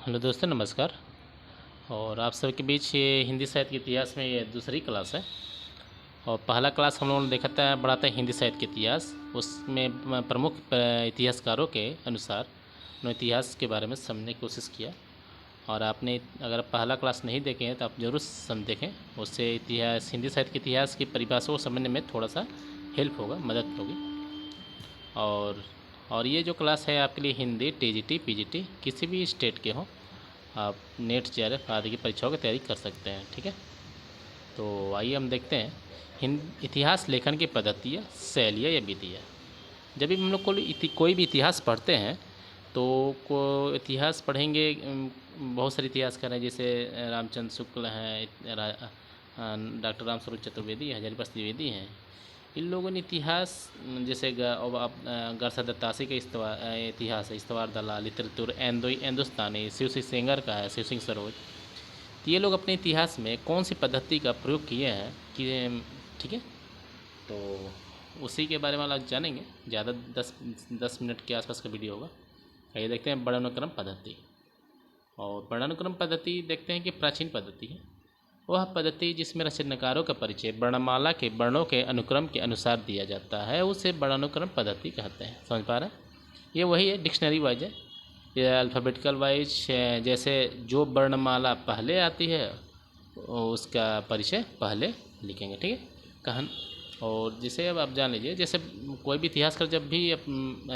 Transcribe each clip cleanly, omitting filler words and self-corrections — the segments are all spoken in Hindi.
हेलो दोस्तों, नमस्कार। और आप सबके बीच ये हिंदी साहित्य के इतिहास में ये दूसरी क्लास है। और पहला क्लास हम लोगों ने देखा था बढ़ाता है हिंदी साहित्य के इतिहास। उसमें प्रमुख इतिहासकारों के अनुसार उन्होंने इतिहास के बारे में समझने की कोशिश किया। और आपने अगर पहला क्लास नहीं देखे हैं तो आप ज़रूर देखें। उससे इतिहास हिंदी साहित्य के इतिहास की परिभाषा को समझने में थोड़ा सा हेल्प होगा, मदद होगी। और ये जो क्लास है आपके लिए हिंदी टीजीटी पीजीटी किसी भी स्टेट के हों, आप नेट जेआरएफ आदि की परीक्षाओं की तैयारी कर सकते हैं। ठीक है, तो आइए हम देखते हैं हिंद इतिहास लेखन की पद्धति या शैलियाँ या विधियाँ। जब भी हम लोग कोई भी इतिहास पढ़ते हैं तो को इतिहास पढ़ेंगे। बहुत सारे इतिहासकार हैं, जैसे रामचंद्र शुक्ल हैं, डॉक्टर रामस्वरूप चतुर्वेदी, हजारीप्रसाद द्विवेदी हैं। इन लोगों ने इतिहास, जैसे गरसा दत्तासी का इतिहास है, इस्तवार दलाल, लिटरेचर एंदोई हिंदुस्तानी, शिव सिंह सेंगर का है, शिव सिंह सरोज। तो ये लोग अपने इतिहास में कौन सी पद्धति का प्रयोग किए हैं कि ठीक है, तो उसी के बारे में आप जानेंगे। ज़्यादा 10 मिनट के आसपास का वीडियो होगा। आइए देखते हैं वर्णानुक्रम पद्धति। और वर्णानुक्रम पद्धति देखते हैं कि प्राचीन पद्धति है वह पद्धति जिसमें रचनाकारों का परिचय वर्णमाला के वर्णों के अनुक्रम के अनुसार दिया जाता है, उसे वर्णानुक्रम पद्धति कहते हैं। समझ पा रहे हैं? ये वही है, डिक्शनरी वाइज है, ये अल्फ़ाबेटिकल वाइज। जैसे जो वर्णमाला पहले आती है उसका परिचय पहले लिखेंगे। ठीक है, कहन। और जैसे अब आप जान लीजिए, जैसे कोई भी इतिहासकार जब भी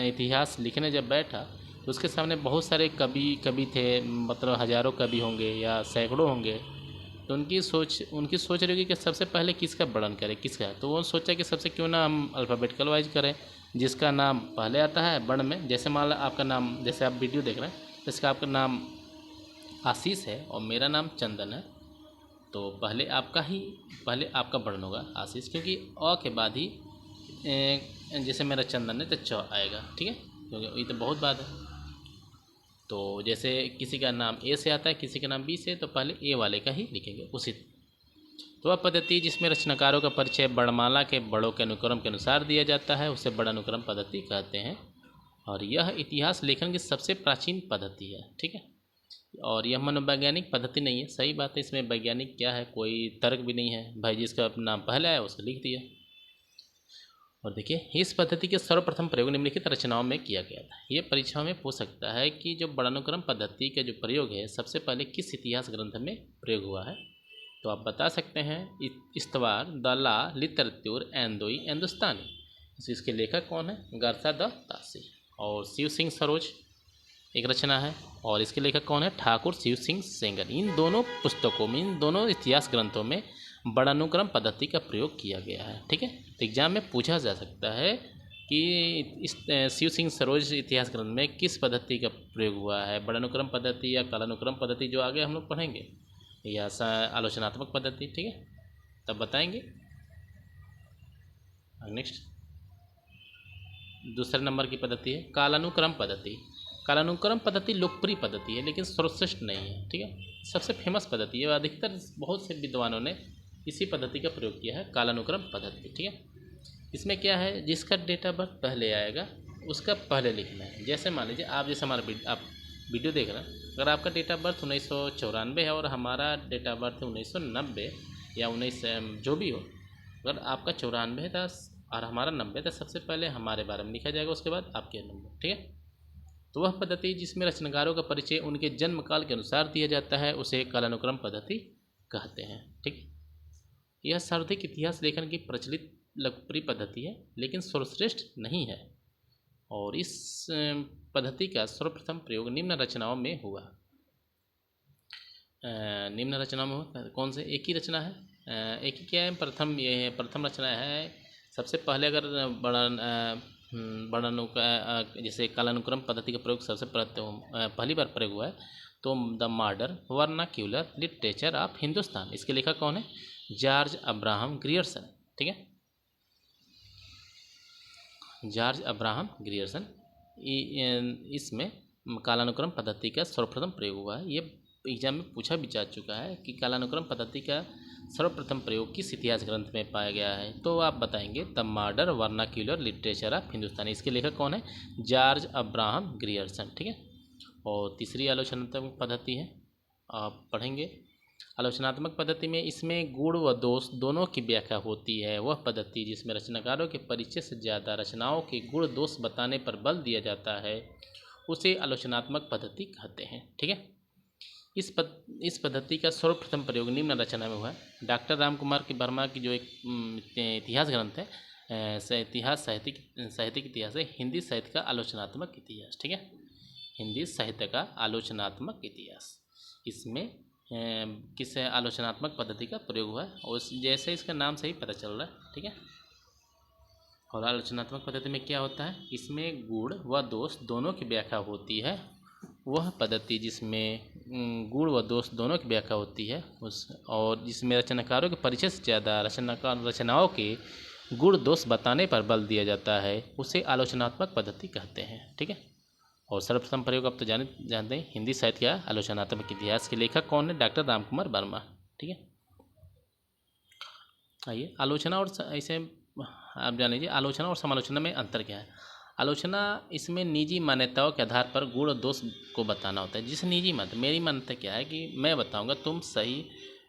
इतिहास लिखने जब बैठा तो उसके सामने बहुत सारे कवि थे, मतलब हज़ारों कवि होंगे या सैकड़ों होंगे। तो उनकी सोच रही होगी कि सबसे पहले किसका वर्णन करें, किसका। तो वो सोचा कि सबसे क्यों ना हम अल्फ़ाबेटिकल वाइज करें, जिसका नाम पहले आता है वर्ण में। जैसे मान लो आपका नाम, जैसे आप वीडियो देख रहे हैं, तो इसका आपका नाम आशीष है और मेरा नाम चंदन है, तो पहले आपका वर्ण होगा आशीष, क्योंकि अ के बाद ही जैसे मेरा चंदन है तो च आएगा। ठीक है, क्योंकि ये तो बहुत बात है। तो जैसे किसी का नाम ए से आता है, किसी का नाम बी से, तो पहले ए वाले का ही लिखेंगे उसी। तो वह पद्धति जिसमें रचनाकारों का परिचय वर्णमाला के बड़ों के अनुक्रम के अनुसार दिया जाता है, उसे वर्णानुक्रम पद्धति कहते हैं। और यह इतिहास लेखन की सबसे प्राचीन पद्धति है। ठीक है, और यह मनोवैज्ञानिक पद्धति नहीं है। सही बात है, इसमें वैज्ञानिक क्या है, कोई तर्क भी नहीं है भाई, जिसका नाम पहले आया उसको लिख दिया। और देखिए, इस पद्धति के सर्वप्रथम प्रयोग निम्नलिखित रचनाओं में किया गया था। ये परीक्षाओं में पूछ सकता है कि जो वर्णानुक्रम पद्धति का जो प्रयोग है सबसे पहले किस इतिहास ग्रंथ में प्रयोग हुआ है। तो आप बता सकते हैं इस्तवार दला लिटरेचर एंदोई हिंदुस्तानी। इसके लेखक कौन है? गरसा दत्तासी। और शिव सिंह सरोज एक रचना है, और इसके लेखक कौन है? ठाकुर शिव सिंह सेंगर। इन दोनों पुस्तकों में, इन दोनों इतिहास ग्रंथों में वर्णानुक्रम पद्धति का प्रयोग किया गया है। ठीक है, तो एग्जाम में पूछा जा सकता है कि इस शिव सिंह सरोज इतिहास ग्रंथ में किस पद्धति का प्रयोग हुआ है, वर्णानुक्रम पद्धति या कालानुक्रम पद्धति, जो आगे हम लोग पढ़ेंगे, या आलोचनात्मक पद्धति। ठीक है, तब बताएंगे। नेक्स्ट, दूसरे नंबर की पद्धति है कालानुक्रम पद्धति। कालानुक्रम पद्धति लोकप्रिय पद्धति है लेकिन सर्वश्रेष्ठ नहीं है। ठीक है, सबसे फेमस पद्धति है, अधिकतर बहुत से विद्वानों ने इसी पद्धति का प्रयोग किया है, कालानुक्रम पद्धति। ठीक है, इसमें क्या है, जिसका डेट ऑफ बर्थ पहले आएगा उसका पहले लिखना है। जैसे मान लीजिए आप, जैसे हमारा आप वीडियो देख रहे हैं, अगर आपका डेट ऑफ बर्थ 1994 है और हमारा डेट ऑफ बर्थ 1990 या 19 जो भी हो, अगर आपका 94 है तो और हमारा 90, तो सबसे पहले हमारे बारे में लिखा जाएगा, उसके बाद आपके नंबर। ठीक है, तो वह पद्धति जिसमें रचनाकारों का परिचय उनके जन्म काल के अनुसार दिया जाता है, उसे कालानुक्रम पद्धति कहते हैं। ठीक, यह सर्वाधिक इतिहास लेखन की प्रचलित लोकप्रिय पद्धति है लेकिन सर्वश्रेष्ठ नहीं है। और इस पद्धति का सर्वप्रथम प्रयोग निम्न रचनाओं में हुआ। निम्न रचनाओं में हुआ कौन से? एक ही रचना है, एक ही क्या है, प्रथम ये है, प्रथम रचना है। सबसे पहले अगर जैसे कालानुक्रम पद्धति का प्रयोग सबसे पहली बार प्रयोग हुआ है तो the modern vernacular literature of Hindustan, इसके लेखक कौन है? George Abraham Grierson. ठीक है, जॉर्ज अब्राहम ग्रियर्सन। इसमें कालानुक्रम पद्धति का सर्वप्रथम प्रयोग हुआ है। ये एग्जाम में पूछा भी जा चुका है कि कालानुक्रम पद्धति का सर्वप्रथम प्रयोग किस इतिहास ग्रंथ में पाया गया है, तो आप बताएंगे the modern vernacular literature of Hindustani, इसके लेखक कौन है? George Abraham Grierson. ठीक है, और तीसरी आलोचनात्मक पद्धति है, आप पढ़ेंगे। आलोचनात्मक पद्धति में इसमें गुण व दोष दोनों की व्याख्या होती है। वह पद्धति जिसमें रचनाकारों के परिचय से ज़्यादा रचनाओं के गुण दोष बताने पर बल दिया जाता है उसे आलोचनात्मक पद्धति कहते हैं। ठीक है। इस पद्धति का सर्वप्रथम प्रयोग निम्न रचना में हुआ है। डॉक्टर राम कुमार की वर्मा की जो एक इतिहास ग्रंथ है, इतिहास साहित्यिक इतिहास है, हिंदी साहित्य का आलोचनात्मक इतिहास। ठीक है, हिंदी साहित्य का आलोचनात्मक इतिहास। इसमें किस आलोचनात्मक पद्धति का प्रयोग हुआ है और जैसे इसका नाम से ही पता चल रहा है। ठीक है। और आलोचनात्मक पद्धति में क्या होता है, इसमें गुण व दोष दोनों की व्याख्या होती है। वह पद्धति जिसमें गुण व दोष दोनों की व्याख्या होती है और जिसमें रचनाकारों के परिचय से ज़्यादा रचनाओं के गुण दोष बताने पर बल दिया जाता है उसे आलोचनात्मक पद्धति कहते हैं। ठीक है। और सर्वप्रथम प्रयोग आप तो जानते हैं, हिंदी साहित्य का आलोचनात्मक इतिहास के लेखक कौन है, डॉक्टर राम कुमार वर्मा। ठीक है। आइए, आलोचना और ऐसे आप जान लीजिए आलोचना और समालोचना में अंतर क्या है। आलोचना इसमें निजी मान्यताओं के आधार पर गुण और दोष को बताना होता है। जिस निजी मान्यता, मेरी मान्यता क्या है कि मैं बताऊंगा तुम सही,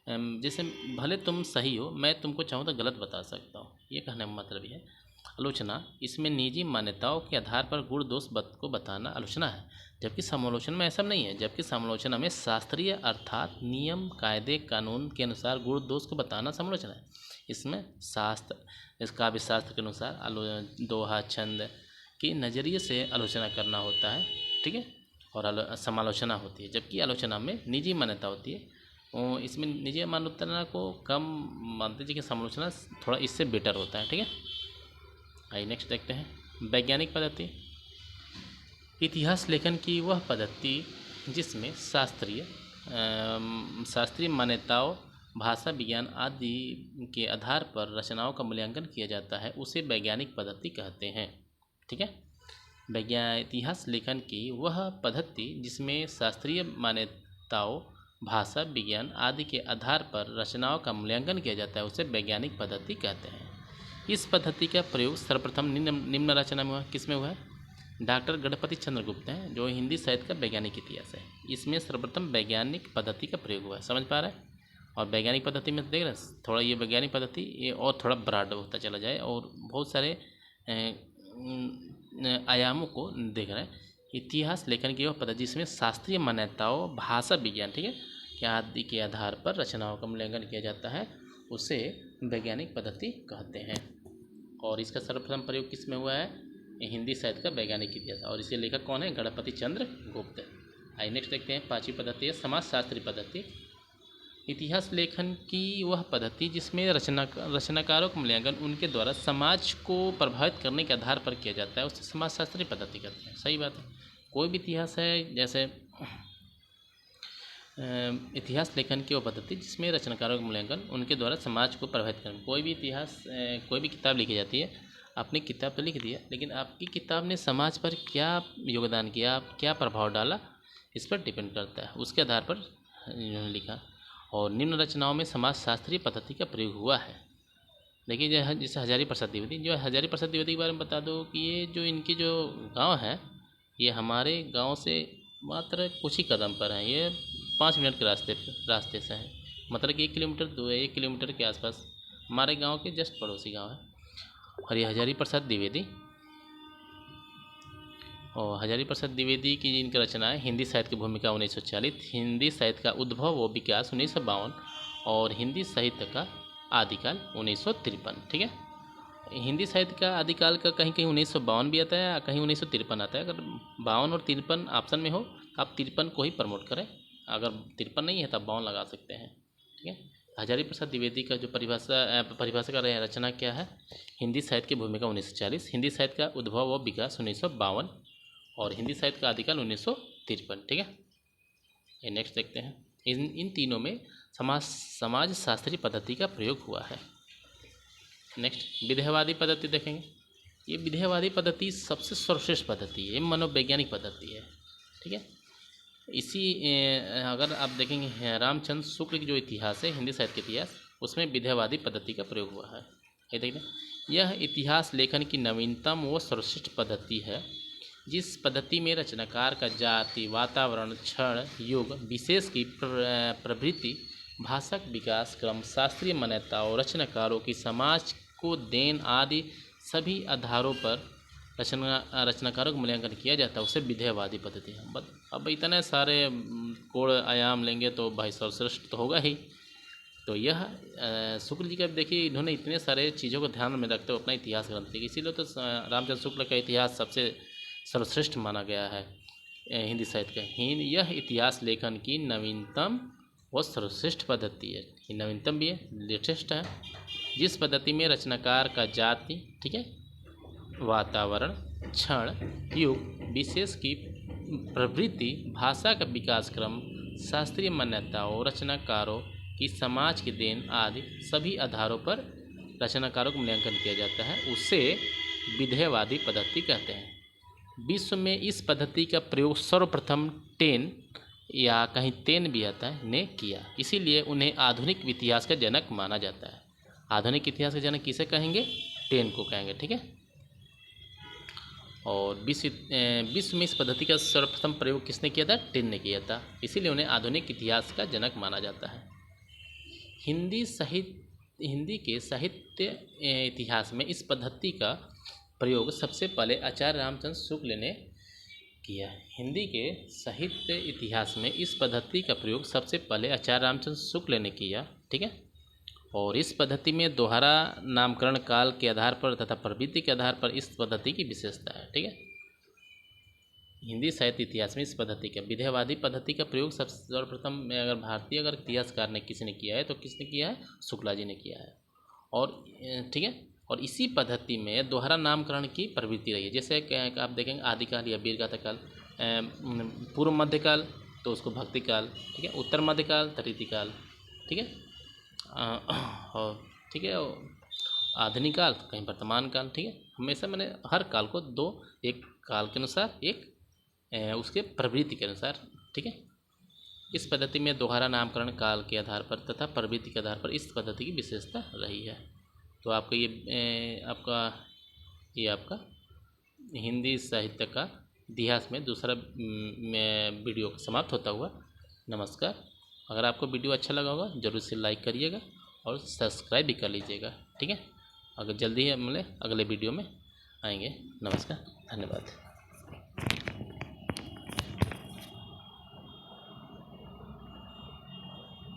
जैसे भले तुम सही हो, मैं तुमको चाहूँ तो गलत बता सकता हूँ, ये कहने का मतलब है। आलोचना इसमें निजी मान्यताओं के आधार पर गुण दोष को बताना आलोचना है, जबकि समालोचना में ऐसा नहीं है। जबकि समालोचना में शास्त्रीय अर्थात नियम कायदे कानून के अनुसार गुण दोष को बताना समालोचना है। इसमें शास्त्र, इस काव्य शास्त्र के अनुसार दोहा छंद के नज़रिए से आलोचना करना होता है। ठीक है। और समालोचना होती है, जबकि आलोचना में निजी मान्यता होती है। इसमें निजी मान्यता को कम मानते हैं, कि समालोचना थोड़ा इससे बेटर होता है। ठीक है। आइए नेक्स्ट देखते हैं, वैज्ञानिक पद्धति। इतिहास लेखन की वह पद्धति जिसमें शास्त्रीय मान्यताओं, भाषा विज्ञान आदि के आधार पर रचनाओं का मूल्यांकन किया जाता है उसे वैज्ञानिक पद्धति कहते हैं। ठीक है। इतिहास लेखन की वह पद्धति जिसमें शास्त्रीय मान्यताओं, भाषा विज्ञान आदि के आधार पर रचनाओं का मूल्यांकन किया जाता है उसे वैज्ञानिक पद्धति कहते हैं। इस पद्धति का प्रयोग सर्वप्रथम निम्न रचना में हुआ। किस में हुआ है, डॉक्टर गणपति चंद्रगुप्त हैं, जो हिंदी साहित्य का वैज्ञानिक इतिहास है। इसमें सर्वप्रथम वैज्ञानिक पद्धति का प्रयोग हुआ है। समझ पा रहे हैं। और वैज्ञानिक पद्धति में देख रहे हैं थोड़ा, ये वैज्ञानिक पद्धति ये और थोड़ा ब्रॉड होता चला जाए और बहुत सारे आयामों को देख रहे हैं। इतिहास लेखन की वह पद्धति जिसमें शास्त्रीय मान्यताओं, भाषा विज्ञान, ठीक है, के आदि के आधार पर रचनाओं का मूल्यांकन किया जाता है उसे वैज्ञानिक पद्धति कहते हैं। और इसका सर्वप्रथम प्रयोग किस में हुआ है, हिंदी साहित्य का वैज्ञानिक इतिहास, और इसके लेखक कौन है, गणपति चंद्र गुप्त। आइए नेक्स्ट देखते हैं, पांचवी पद्धति है समाजशास्त्री पद्धति। इतिहास लेखन की वह पद्धति जिसमें रचनाकारों का मूल्यांकन उनके द्वारा समाज को प्रभावित करने के आधार पर किया जाता है उसे समाजशास्त्री पद्धति कहते हैं। सही बात है। कोई भी इतिहास है, जैसे इतिहास लेखन की वह पद्धति जिसमें रचनाकारों का मूल्यांकन उनके द्वारा समाज को प्रभावित करना। कोई भी इतिहास, कोई भी किताब लिखी जाती है, आपने किताब तो लिख दिया, लेकिन आपकी किताब ने समाज पर क्या योगदान किया, क्या प्रभाव डाला, इस पर डिपेंड करता है, उसके आधार पर लिखा। और निम्न रचनाओं में समाजशास्त्रीय पद्धति का प्रयोग हुआ है। देखिए जैसे हजारी प्रसाद द्विवेदी, जो हजारी प्रसाद द्विवेदी के बारे में बता दो कि ये जो इनकी जो गांव है, ये हमारे गांव से मात्र कुछ ही कदम पर है। ये 5 मिनट के रास्ते से है, मतलब कि 1 किलोमीटर दूर, 1 किलोमीटर के आसपास हमारे गांव के जस्ट पड़ोसी गांव है। और ये हजारी प्रसाद द्विवेदी, और हजारी प्रसाद द्विवेदी की जिनकी रचना है हिंदी साहित्य की भूमिका 1940, हिंदी साहित्य का उद्भव व विकास 1952 और हिंदी साहित्य का आदिकाल 1953। ठीक है। हिंदी साहित्य का आदिकाल का कहीं कहीं 1952 भी आता है, कहीं 1953 आता है। अगर 52 और 53 ऑप्शन में हो, आप 53 को ही प्रमोट करें। अगर 53 नहीं है तब 52 लगा सकते हैं। ठीक है। हजारी प्रसाद द्विवेदी का जो परिभाषा का रचना क्या है, हिंदी साहित्य की भूमिका 1940, हिंदी साहित्य का उद्भव व विकास 1952 और हिंदी साहित्य का आदिकाल 1953। ठीक है। ये नेक्स्ट देखते हैं, इन तीनों में समाजशास्त्री पद्धति का प्रयोग हुआ है। नेक्स्ट विधेयवादी पद्धति देखेंगे। ये विधेयवादी पद्धति सबसे सर्वश्रेष्ठ पद्धति है, मनोवैज्ञानिक पद्धति है। ठीक है। इसी अगर आप देखेंगे रामचंद्र शुक्ल की जो इतिहास है, हिंदी साहित्य का इतिहास, उसमें विधेयवादी पद्धति का प्रयोग हुआ है। ये देखिए, यह इतिहास लेखन की नवीनतम व सर्वश्रेष्ठ पद्धति है। जिस पद्धति में रचनाकार का जाति, वातावरण, क्षण, युग, विशेष की प्रवृत्ति, भाषा का विकास क्रम, शास्त्रीय मान्यता और रचनाकारों की समाज को देन आदि सभी आधारों पर रचनाकारों का मूल्यांकन किया जाता है, उसे विधेयवादी पद्धति है। अब इतने सारे कोण आयाम लेंगे तो भाई सर्वश्रेष्ठ तो होगा ही। तो यह शुक्ल जी का देखिए, इन्होंने इतने सारे चीज़ों को ध्यान में रखते हुए अपना इतिहास ग्रंथ लिखा, इसीलिए तो रामचंद्र शुक्ल का इतिहास सबसे सर्वश्रेष्ठ माना गया है हिंदी साहित्य का। यह इतिहास लेखन की नवीनतम व सर्वश्रेष्ठ पद्धति है। ये नवीनतम भी है, लेटेस्ट है, जिस पद्धति में रचनाकार का जाति, ठीक है, वातावरण, क्षण, युग, विशेष की प्रवृत्ति, भाषा का विकास क्रम, शास्त्रीय मान्यता और रचनाकारों की समाज की देन आदि सभी आधारों पर रचनाकारों का मूल्यांकन किया जाता है, उसे विधेयवादी पद्धति कहते हैं। विश्व में इस पद्धति का प्रयोग सर्वप्रथम टेन या कहीं तेन भी आता है ने किया, इसीलिए उन्हें आधुनिक इतिहास का जनक माना जाता है। आधुनिक इतिहास का जनक किसे कहेंगे? टेन को कहेंगे, ठीक है। और विश्व में इस पद्धति का सर्वप्रथम प्रयोग किसने किया था? टेन ने किया था, इसीलिए उन्हें आधुनिक इतिहास का जनक माना जाता है। हिंदी के साहित्य इतिहास में इस पद्धति का प्रयोग सबसे पहले आचार्य रामचंद्र शुक्ल ने किया। हिंदी के साहित्य इतिहास में इस पद्धति का प्रयोग सबसे पहले आचार्य रामचंद्र शुक्ल ने किया, ठीक है। और इस पद्धति में दोहरा नामकरण काल के आधार पर तथा प्रवृत्ति के आधार पर इस पद्धति की विशेषता है, ठीक है। हिंदी साहित्य इतिहास में इस पद्धति का विधेयवादी पद्धति का प्रयोग सबसे सर्वप्रथम अगर भारतीय इतिहासकार ने किसी ने किया है तो किसने किया है? शुक्ला जी ने किया है। और ठीक है, और इसी पद्धति में दोहरा नामकरण की प्रवृत्ति रही है। जैसे आप देखेंगे आदिकाल या वीरगाथा काल, पूर्व मध्यकाल तो उसको भक्ति काल, ठीक है, उत्तर मध्यकाल तृतीय काल, ठीक है, और ठीक है, आधुनिक काल कहीं वर्तमान काल, ठीक है। हमेशा मैंने हर काल को दो, एक काल के अनुसार, एक उसके प्रवृत्ति के अनुसार, ठीक है। इस पद्धति में दोहरा नामकरण काल के आधार पर तथा प्रवृत्ति के आधार पर इस पद्धति की विशेषता रही है। तो आपका ये आपका हिंदी साहित्य का इतिहास में दूसरा वीडियो समाप्त होता हुआ। नमस्कार। अगर आपको वीडियो अच्छा लगा होगा जरूर से लाइक करिएगा और सब्सक्राइब भी कर लीजिएगा, ठीक है। अगर जल्दी ही मिले अगले वीडियो में आएंगे। नमस्कार, धन्यवाद।